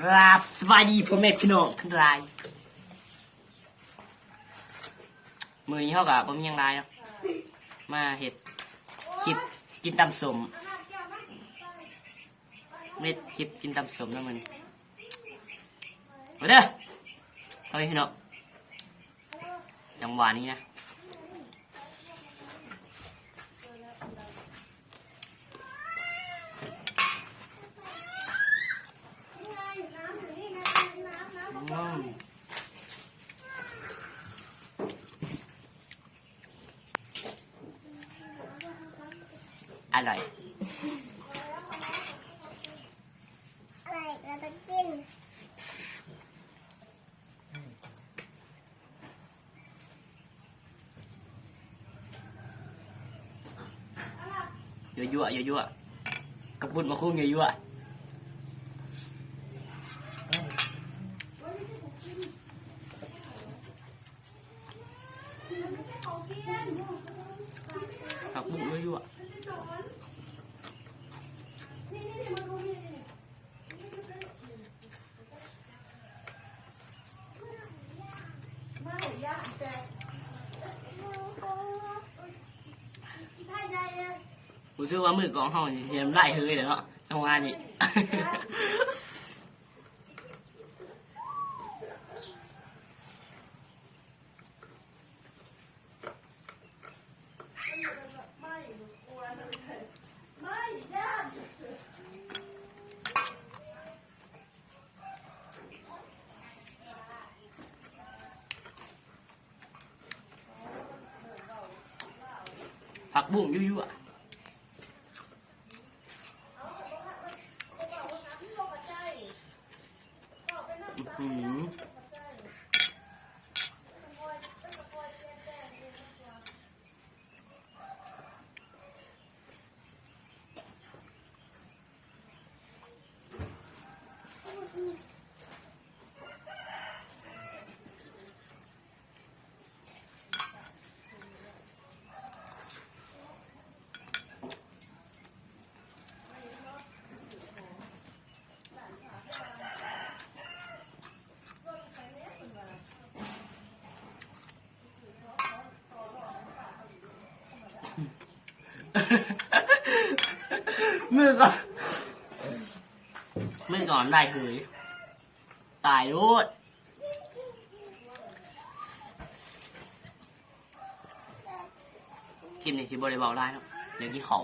กราบสวัสดีพ่อแม่พี่น้องทั้งหลายมือนี้เขากับผมยังไรเนาะมาเห็ดคลิปกินตำสมเม็ดคลิปกินตำสมนะมันมาเด้อเอาไปพี่น้องจังหวะนี้นะอร่อยเราจะกินยั่วยั่วกระปุนมาคุ้งยั่วผักบุ้งยั่วรู้สึกว่ามือกองห้องเห็นไล่เฮ้ยเลยเนาะทำงานนี่ผักบุ้งยั่วมือก่อนได้เฮ้ยตายรูดคลิปนี้ชิบริบอกได้ครับเดี๋ยวที่เขา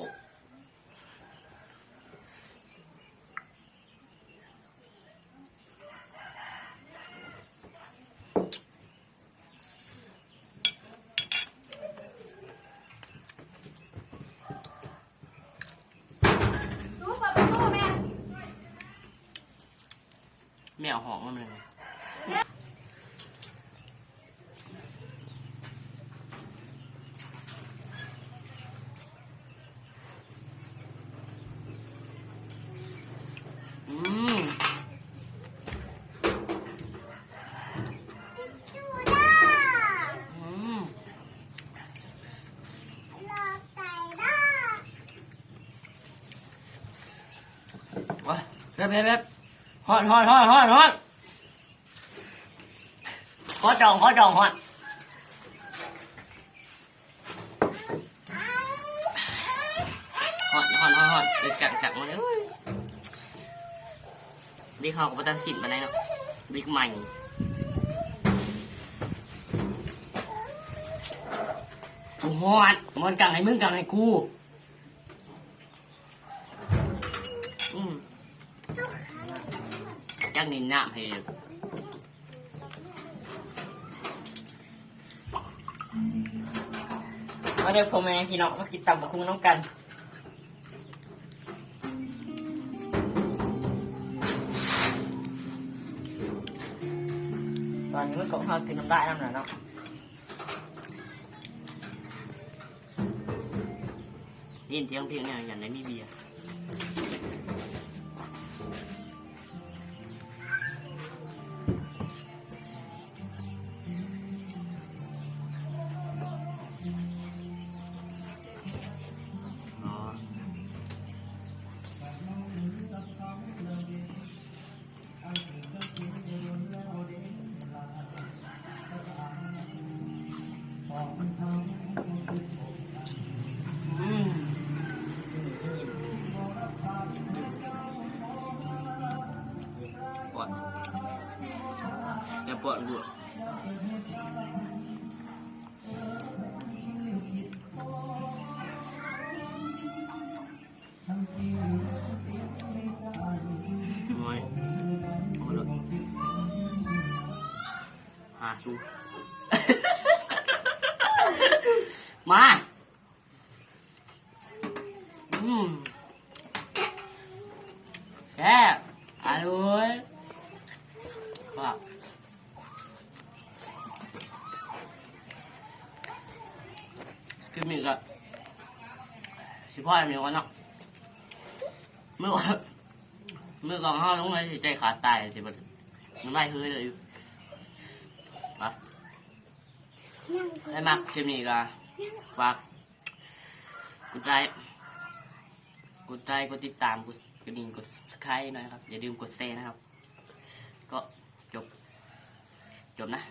แมวหอมมันเลยว้าแบบฮอนขอจองฮอนฮอนเด็กกัดมาเลยบิ๊กเขาก็ประทับสิทธิ์มาไหนเนาะบิ๊กใหม่ฮอนมันกังให้มึงกังให้กูจักนินน้ำให้มาเดี๋ยวพ่อแม่พี่น้องมากินตำบักหุ่งน้องกันตอนนี้มันก็พากินน้ำได้น้ำหน่อยเนาะยินเสียงเพลงเนี่ยอย่างไรมีเบียร์ ก่อนอย่าปวดหัวน้อยเอาเลยหาชู มาแค่อร่อยว่าคือมีกับสิพ่อมีวันเนาะเมื่อก่อนห้าต้องไงใจขาดตายสิมันไม่เฮ้ยเลยฮะได้มักจะมีกับฝากกดไลค์กดติดตามกดกระดิ่งกดสไครต์หน่อยครับอย่าลืมกดแชร์นะครับก็จบนะ